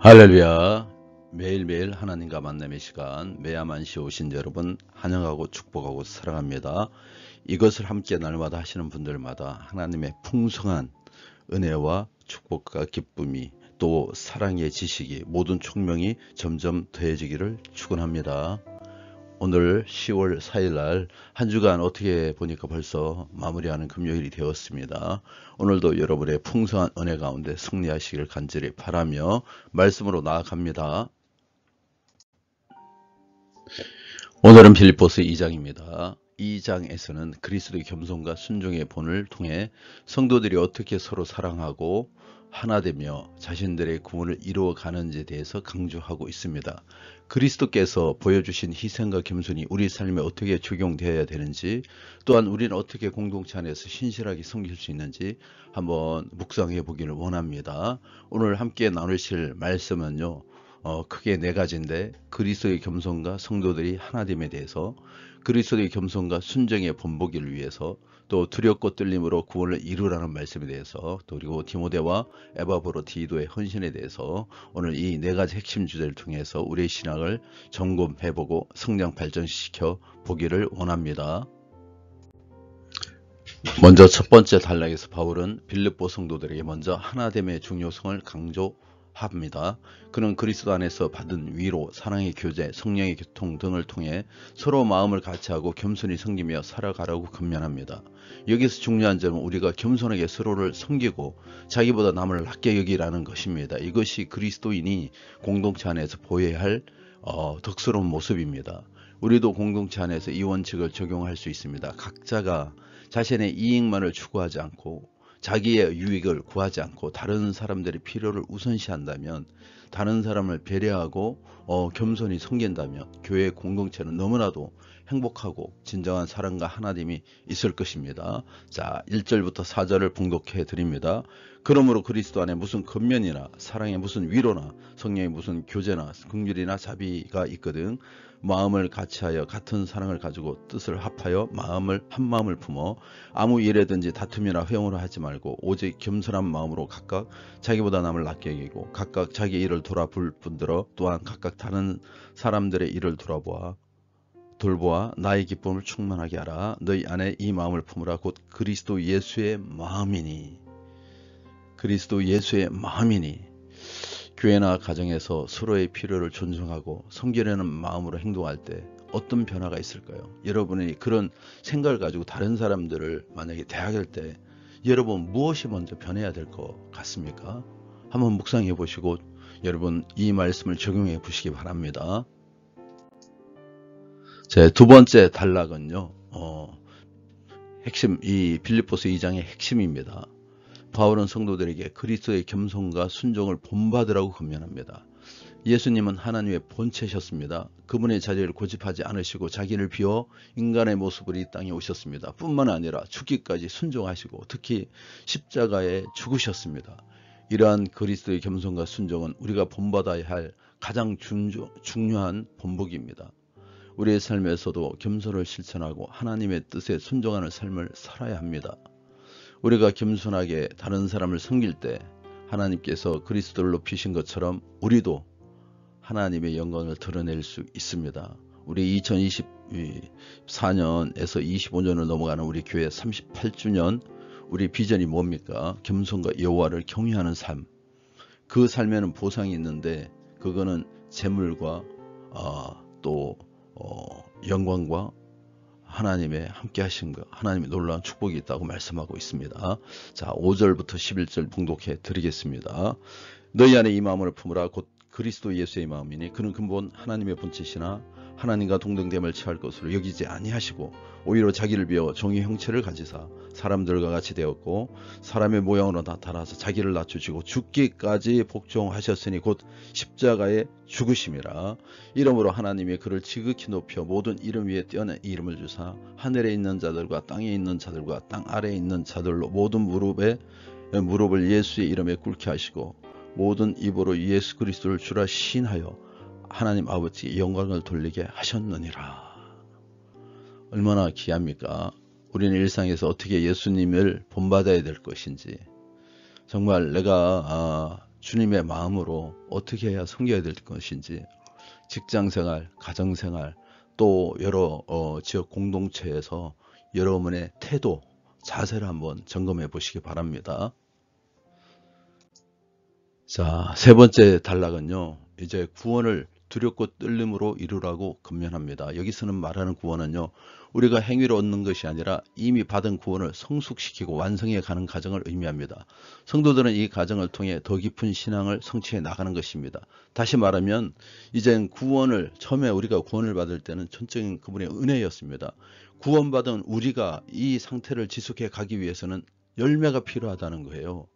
할렐루야. 매일매일 하나님과 만남의 시간 매야만시 오신 여러분 환영하고 축복하고 사랑합니다. 이것을 함께 날마다 하시는 분들마다 하나님의 풍성한 은혜와 축복과 기쁨이 또 사랑의 지식이 모든 총명이 점점 더해지기를 축원합니다. 오늘 10월 4일 날 한 주간 어떻게 보니까 벌써 마무리하는 금요일이 되었습니다. 오늘도 여러분의 풍성한 은혜 가운데 승리하시길 간절히 바라며 말씀으로 나아갑니다. 오늘은 빌립보서 2장입니다. 2장에서는 그리스도의 겸손과 순종의 본을 통해 성도들이 어떻게 서로 사랑하고 하나되며 자신들의 구원을 이루어가는지에 대해서 강조하고 있습니다. 그리스도께서 보여주신 희생과 겸손이 우리 삶에 어떻게 적용되어야 되는지, 또한 우리는 어떻게 공동체 안에서 신실하게 섬길 수 있는지 한번 묵상해 보기를 원합니다. 오늘 함께 나누실 말씀은요, 크게 네 가지인데, 그리스도의 겸손과 성도들이 하나됨에 대해서, 그리스도의 겸손과 순종의 본보기를 위해서, 또 두렵고 떨림으로 구원을 이루라는 말씀에 대해서, 또 그리고 디모데와 에바브로디도의 헌신에 대해서 오늘 이 네 가지 핵심 주제를 통해서 우리의 신앙을 점검해보고 성장 발전시켜 보기를 원합니다. 먼저 첫 번째 단락에서 바울은 빌립보 성도들에게 먼저 하나됨의 중요성을 강조합니다. 그는 그리스도 안에서 받은 위로, 사랑의 교제, 성령의 교통 등을 통해 서로 마음을 같이하고 겸손히 섬기며 살아가라고 권면합니다. 여기서 중요한 점은 우리가 겸손하게 서로를 섬기고 자기보다 남을 낮게 여기라는 것입니다. 이것이 그리스도인이 공동체 안에서 보여야 할 덕스러운 모습입니다. 우리도 공동체 안에서 이 원칙을 적용할 수 있습니다. 각자가 자신의 이익만을 추구하지 않고 자기의 유익을 구하지 않고 다른 사람들의 필요를 우선시한다면, 다른 사람을 배려하고 겸손히 섬긴다면 교회 공동체는 너무나도 행복하고 진정한 사랑과 하나됨이 있을 것입니다. 자, 1절부터 4절을 봉독해 드립니다. 그러므로 그리스도 안에 무슨 겉면이나 사랑에 무슨 위로나 성령에 무슨 교제나 긍휼이나 자비가 있거든 마음을 같이하여 같은 사랑을 가지고 뜻을 합하여 한 마음을 품어 아무 일에든지 다툼이나 회용을 하지 말고 오직 겸손한 마음으로 각각 자기보다 남을 낮게 여기고 각각 자기 일을 돌아볼 뿐더러 또한 각각 다른 사람들의 일을 돌보아 나의 기쁨을 충만하게 하라. 너희 안에 이 마음을 품으라. 곧 그리스도 예수의 마음이니. 그리스도 예수의 마음이니. 교회나 가정에서 서로의 필요를 존중하고 섬기려는 마음으로 행동할 때 어떤 변화가 있을까요? 여러분이 그런 생각을 가지고 다른 사람들을 만약에 대할 때 여러분 무엇이 먼저 변해야 될 것 같습니까? 한번 묵상해 보시고 여러분 이 말씀을 적용해 보시기 바랍니다. 제 두 번째 단락은요, 핵심, 이 빌립보서 2장의 핵심입니다. 바울은 성도들에게 그리스도의 겸손과 순종을 본받으라고 권면합니다. 예수님은 하나님의 본체셨습니다. 그분의 자리를 고집하지 않으시고 자기를 비워 인간의 모습으로 이 땅에 오셨습니다. 뿐만 아니라 죽기까지 순종하시고 특히 십자가에 죽으셨습니다. 이러한 그리스도의 겸손과 순종은 우리가 본받아야 할 가장 중요한 본보기입니다. 우리의 삶에서도 겸손을 실천하고 하나님의 뜻에 순종하는 삶을 살아야 합니다. 우리가 겸손하게 다른 사람을 섬길 때 하나님께서 그리스도를 높이신 것처럼 우리도 하나님의 영광을 드러낼 수 있습니다. 우리 2024년에서 25년을 넘어가는 우리 교회 38주년 우리 비전이 뭡니까? 겸손과 여호와를 경외하는 삶. 그 삶에는 보상이 있는데 그거는 재물과 또 영광과 하나님의 함께 하신 것, 하나님의 놀라운 축복이 있다고 말씀하고 있습니다. 자, 5절부터 11절 봉독해 드리겠습니다. 너희 안에 이 마음을 품으라. 곧 그리스도 예수의 마음이니 그는 근본 하나님의 본체시나 하나님과 동등됨을 취할 것으로 여기지 아니하시고 오히려 자기를 비워 종의 형체를 가지사 사람들과 같이 되었고 사람의 모양으로 나타나서 자기를 낮추시고 죽기까지 복종하셨으니 곧 십자가에 죽으심이라. 이러므로 하나님이 그를 지극히 높여 모든 이름 위에 뛰어난 이름을 주사 하늘에 있는 자들과 땅에 있는 자들과 땅 아래에 있는 자들로 모든 무릎을 예수의 이름에 꿇게 하시고 모든 입으로 예수 그리스도를 주라 시인하여 하나님 아버지의 영광을 돌리게 하셨느니라. 얼마나 귀합니까? 우리는 일상에서 어떻게 예수님을 본받아야 될 것인지, 정말 내가 주님의 마음으로 어떻게 해야 섬겨야 될 것인지, 직장생활, 가정생활, 또 여러 지역 공동체에서 여러분의 태도, 자세를 한번 점검해 보시기 바랍니다. 자, 세 번째 단락은요, 이제 구원을 두렵고 떨림으로 이루라고 권면합니다. 여기서는 말하는 구원은요, 우리가 행위로 얻는 것이 아니라 이미 받은 구원을 성숙시키고 완성해 가는 과정을 의미합니다. 성도들은 이 과정을 통해 더 깊은 신앙을 성취해 나가는 것입니다. 다시 말하면 이젠 구원을, 처음에 우리가 구원을 받을 때는 전적인 그분의 은혜였습니다. 구원받은 우리가 이 상태를 지속해 가기 위해서는 열매가 필요하다는 거예요.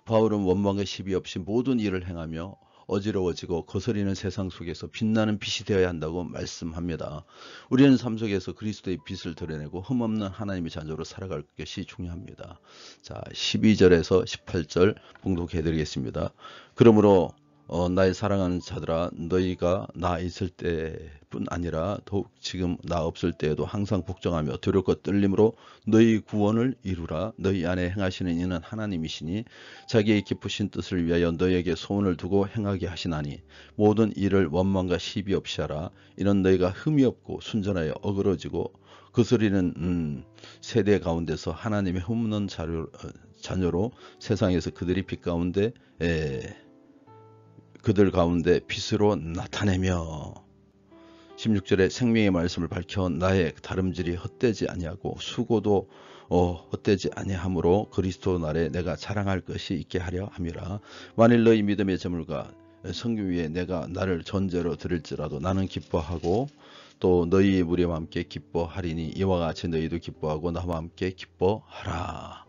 바울은 원망과 시비 없이 모든 일을 행하며 어지러워지고 거스리는 세상 속에서 빛나는 빛이 되어야 한다고 말씀합니다. 우리는 삶 속에서 그리스도의 빛을 드러내고 흠없는 하나님의 자녀로 살아갈 것이 중요합니다. 자, 12절에서 18절 봉독해 드리겠습니다. 그러므로 나의 사랑하는 자들아, 너희가 나 있을 때뿐 아니라 더욱 지금 나 없을 때에도 항상 복종하며 두렵고 떨림으로 너희 구원을 이루라. 너희 안에 행하시는 이는 하나님이시니 자기의 기쁘신 뜻을 위하여 너희에게 소원을 두고 행하게 하시나니 모든 일을 원망과 시비 없이 하라. 이는 너희가 흠이 없고 순전하여 어그러지고 거스리는 세대 가운데서 하나님의 흠없는 자녀로 세상에서 그들이 빛 가운데 그들 가운데 빛으로 나타내며, 16절에 생명의 말씀을 밝혀 나의 다름질이 헛되지 아니하고 수고도 헛되지 아니하므로 그리스도 날에 내가 자랑할 것이 있게 하려 함이라. 만일 너희 믿음의 재물과 성경 위에 내가 나를 전제로 드릴지라도 나는 기뻐하고 또 너희 무리와 함께 기뻐하리니 이와 같이 너희도 기뻐하고 나와 함께 기뻐하라.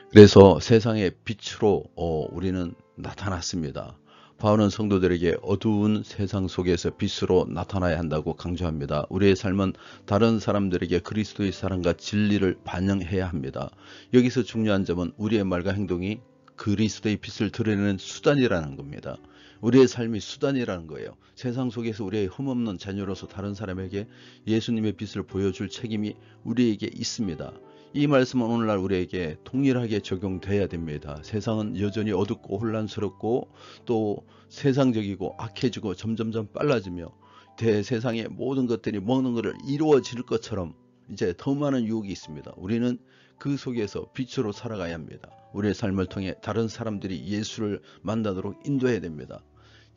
그래서 세상의 빛으로 우리는 나타났습니다. 바울은 성도들에게 어두운 세상 속에서 빛으로 나타나야 한다고 강조합니다. 우리의 삶은 다른 사람들에게 그리스도의 사랑과 진리를 반영해야 합니다. 여기서 중요한 점은 우리의 말과 행동이 그리스도의 빛을 드러내는 수단이라는 겁니다. 우리의 삶이 수단이라는 거예요. 세상 속에서 우리의 흠없는 자녀로서 다른 사람에게 예수님의 빛을 보여줄 책임이 우리에게 있습니다. 이 말씀은 오늘날 우리에게 동일하게 적용돼야 됩니다. 세상은 여전히 어둡고 혼란스럽고 또 세상적이고 악해지고 점점점 빨라지며 대세상의 모든 것들이 먹는 것을 이루어질 것처럼 이제 더 많은 유혹이 있습니다. 우리는 그 속에서 빛으로 살아가야 합니다. 우리의 삶을 통해 다른 사람들이 예수를 만나도록 인도해야 됩니다.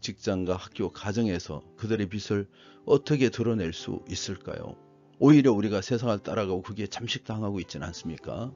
직장과 학교, 가정에서 그들의 빛을 어떻게 드러낼 수 있을까요? 오히려 우리가 세상을 따라가고 그게 잠식당하고 있지는 않습니까?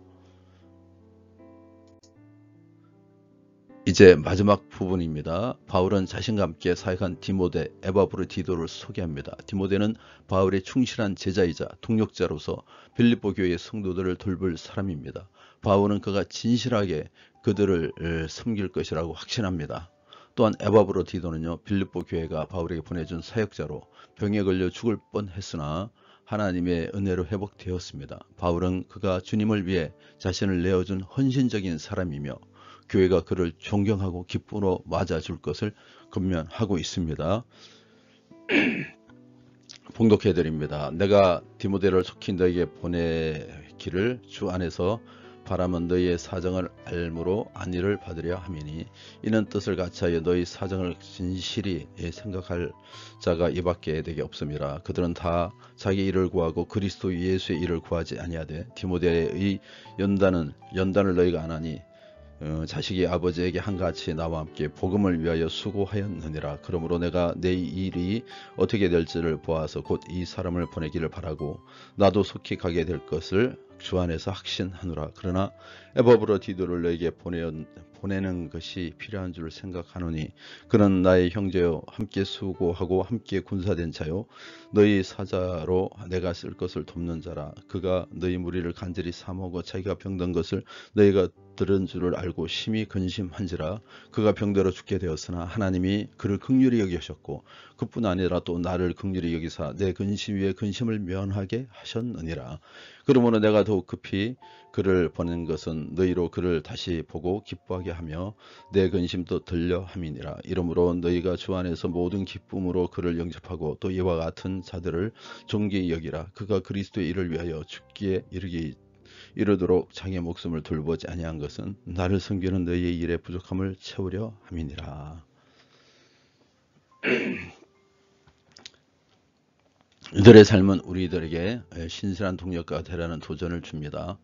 이제 마지막 부분입니다. 바울은 자신과 함께 사역한 디모데, 에바브로디도를 소개합니다. 디모데는 바울의 충실한 제자이자 동역자로서 빌립보 교회의 성도들을 돌볼 사람입니다. 바울은 그가 진실하게 그들을 섬길 것이라고 확신합니다. 또한 에바브로디도는요, 빌립보 교회가 바울에게 보내준 사역자로 병에 걸려 죽을 뻔했으나 하나님의 은혜로 회복되었습니다. 바울은 그가 주님을 위해 자신을 내어준 헌신적인 사람이며 교회가 그를 존경하고 기쁨으로 맞아줄 것을 권면하고 있습니다. 봉독해드립니다. 내가 디모데를 속히 너에게 보내기를 주 안에서 바라면 너희의 사정을 알므로 안위를 받으려 함이니 이는 뜻을 같이하여 너희 사정을 진실히 생각할 자가 이밖에 내게 없음이라. 그들은 다 자기 일을 구하고 그리스도 예수의 일을 구하지 아니하되 디모데의 연단을 너희가 안 하니 자식이 아버지에게 한같이 나와 함께 복음을 위하여 수고하였느니라. 그러므로 내가 내 일이 어떻게 될지를 보아서 곧 이 사람을 보내기를 바라고 나도 속히 가게 될 것을 주 안에서 확신하노라. 그러나 에바브로디도를 너에게 보내는 것이 필요한 줄 생각하노니 그는 나의 형제요 함께 수고하고 함께 군사된 자요 너희 사자로 내가 쓸 것을 돕는 자라. 그가 너희 무리를 간절히 사모하고 자기가 병든 것을 너희가 들은 줄을 알고 심히 근심한지라. 그가 병들어 죽게 되었으나 하나님이 그를 긍휼히 여기셨고 그뿐 아니라 또 나를 긍휼히 여기사 내 근심 위에 근심을 면하게 하셨느니라. 그러므로 내가 더욱 급히 그를 보낸 것은 너희로 그를 다시 보고 기뻐하게 하며 내 근심도 들려 함이니라. 이러므로 너희가 주 안에서 모든 기쁨으로 그를 영접하고 또 이와 같은 자들을 존귀히 여기라. 그가 그리스도의 일을 위하여 죽기에 이르도록 자기의 목숨을 돌보지 아니한 것은 나를 섬기는 너희의 일의 부족함을 채우려 함이니라. 이들의 삶은 우리들에게 신실한 동력가가 되라는 도전을 줍니다.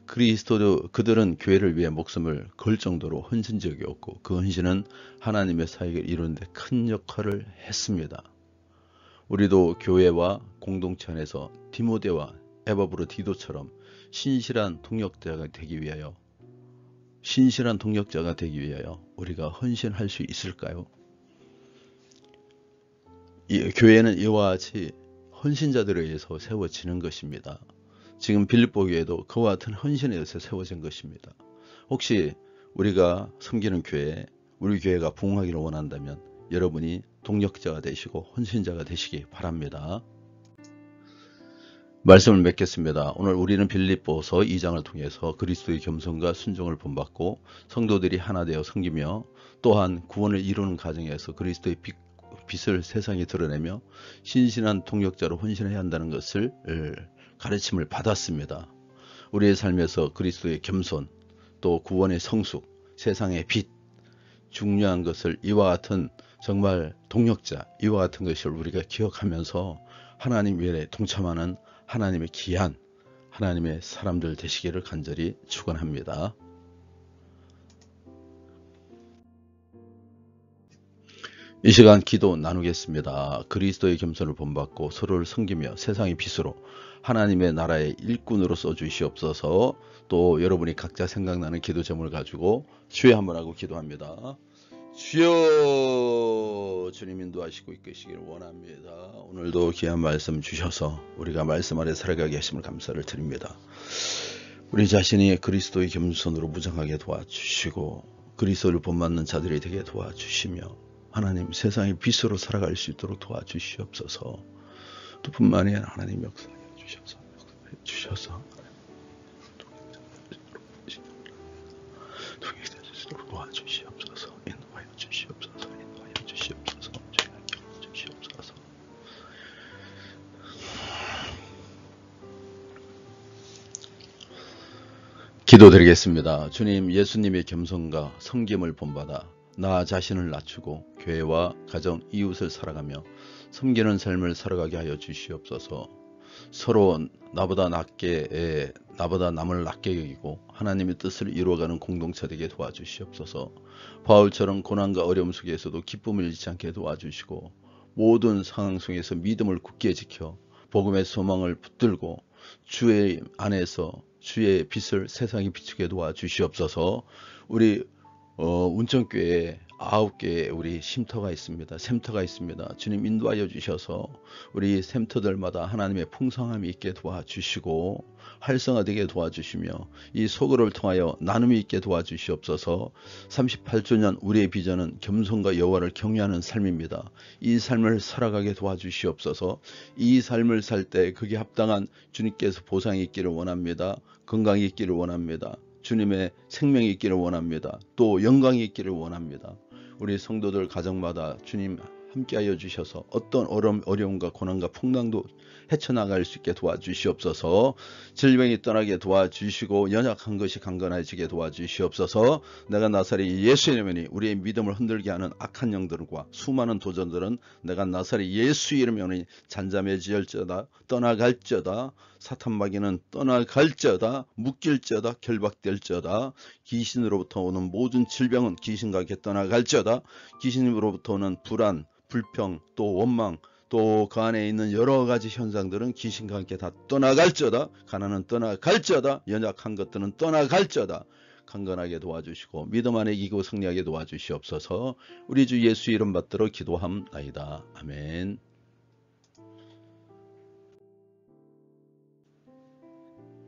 그들은 교회를 위해 목숨을 걸 정도로 헌신적이었고 그 헌신은 하나님의 사역을 이루는 데 큰 역할을 했습니다. 우리도 교회와 공동체 안에서 디모데와 에바브로 디도처럼 신실한 동역자가 되기 위하여 우리가 헌신할 수 있을까요? 교회는 이와 같이 헌신자들에 의해서 세워지는 것입니다. 지금 빌립보 교회도 그와 같은 헌신에 의해서 세워진 것입니다. 혹시 우리가 섬기는 교회, 우리 교회가 부흥하기를 원한다면 여러분이 동력자가 되시고 헌신자가 되시기 바랍니다. 말씀을 맺겠습니다. 오늘 우리는 빌립보서 2장을 통해서 그리스도의 겸손과 순종을 본받고 성도들이 하나 되어 섬기며 또한 구원을 이루는 과정에서 그리스도의 빛을 세상에 드러내며 신실한 동력자로 헌신해야 한다는 것을 가르침을 받았습니다. 우리의 삶에서 그리스도의 겸손, 또 구원의 성숙, 세상의 빛, 중요한 것을 이와 같은 정말 동력자, 이와 같은 것을 우리가 기억하면서 하나님 일에 동참하는 하나님의 귀한 하나님의 사람들 되시기를 간절히 축원합니다. 이 시간 기도 나누겠습니다. 그리스도의 겸손을 본받고 서로를 섬기며 세상의 빛으로 하나님의 나라의 일꾼으로 써주시옵소서. 또 여러분이 각자 생각나는 기도 제목을 가지고 주여 한번 하고 기도합니다. 주여, 주님 인도하시고 이끄시기를 원합니다. 오늘도 귀한 말씀 주셔서 우리가 말씀 아래 살아가게 하심을 감사를 드립니다. 우리 자신이 그리스도의 겸손으로 무장하게 도와주시고 그리스도를 본받는 자들이 되게 도와주시며 하나님 세상의 빛으로 살아갈 수 있도록 도와주시옵소서. 또 뿐만 아니라 하나님 역사해 주셔서 도와주시옵소서. 인도하여 주시옵소서. 기도드리겠습니다. 주님, 예수님의 겸손과 섬김을 본받아 나 자신을 낮추고 교회와 가정, 이웃을 살아가며 섬기는 삶을 살아가게 하여 주시옵소서. 서로 나보다 남을 낮게 여기고 하나님의 뜻을 이루어가는 공동체 되게 도와주시옵소서. 바울처럼 고난과 어려움 속에서도 기쁨을 잃지 않게 도와주시고 모든 상황 속에서 믿음을 굳게 지켜 복음의 소망을 붙들고 주의 안에서 주의 빛을 세상에 비추게 도와주시옵소서. 우리 운천교회에 9개의 우리 쉼터가 있습니다. 샘터가 있습니다. 주님 인도하여 주셔서 우리 샘터들마다 하나님의 풍성함이 있게 도와주시고 활성화되게 도와주시며 이 소그룹을 통하여 나눔이 있게 도와주시옵소서. 38주년 우리의 비전은 겸손과 여호와를 경외하는 삶입니다. 이 삶을 살아가게 도와주시옵소서. 이 삶을 살 때 그게 합당한 주님께서 보상이 있기를 원합니다. 건강이 있기를 원합니다. 주님의 생명이 있기를 원합니다. 또 영광이 있기를 원합니다. 우리 성도들 가정마다 주님 함께하여 주셔서 어떤 어려움과 고난과 풍랑도 헤쳐나갈 수 있게 도와주시옵소서. 질병이 떠나게 도와주시고 연약한 것이 강건해지게 도와주시옵소서. 내가 나사렛 예수의 이름이니 우리의 믿음을 흔들게 하는 악한 영들과 수많은 도전들은 내가 나사렛 예수 이름이니 잔잠해질지어다 떠나갈지어다 사탄 마귀는 떠나갈지어다 묶일지어다 결박될지어다 귀신으로부터 오는 모든 질병은 귀신과 함께 떠나갈지어다 귀신으로부터 오는 불안 불평 또 원망 또 그 안에 있는 여러 가지 현상들은 귀신과 함께 다 떠나갈지어다. 가난은 떠나갈지어다. 연약한 것들은 떠나갈지어다. 강건하게 도와주시고 믿음 안에 이기고 승리하게 도와주시옵소서. 우리 주 예수 이름 받들어 기도함나이다. 아멘.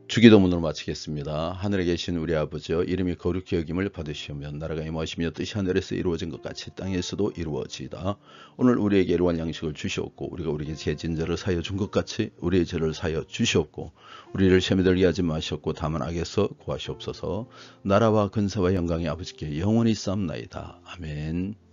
주기도문으로 마치겠습니다. 하늘에 계신 우리 아버지여 이름이 거룩히 여김을 받으시오며 나라가 임하시며 뜻이 하늘에서 이루어진 것 같이 땅에서도 이루어지이다. 오늘 우리에게 일용할 양식을 주시옵고 우리가 우리에게 죄진 자를 사하여 준 것 같이 우리의 죄를 사하여 주시옵고 우리를 시험에 들게 하지 마시옵고 다만 악에서 구하시옵소서. 나라와 근사와 영광이 아버지께 영원히 쌓옵나이다. 아멘.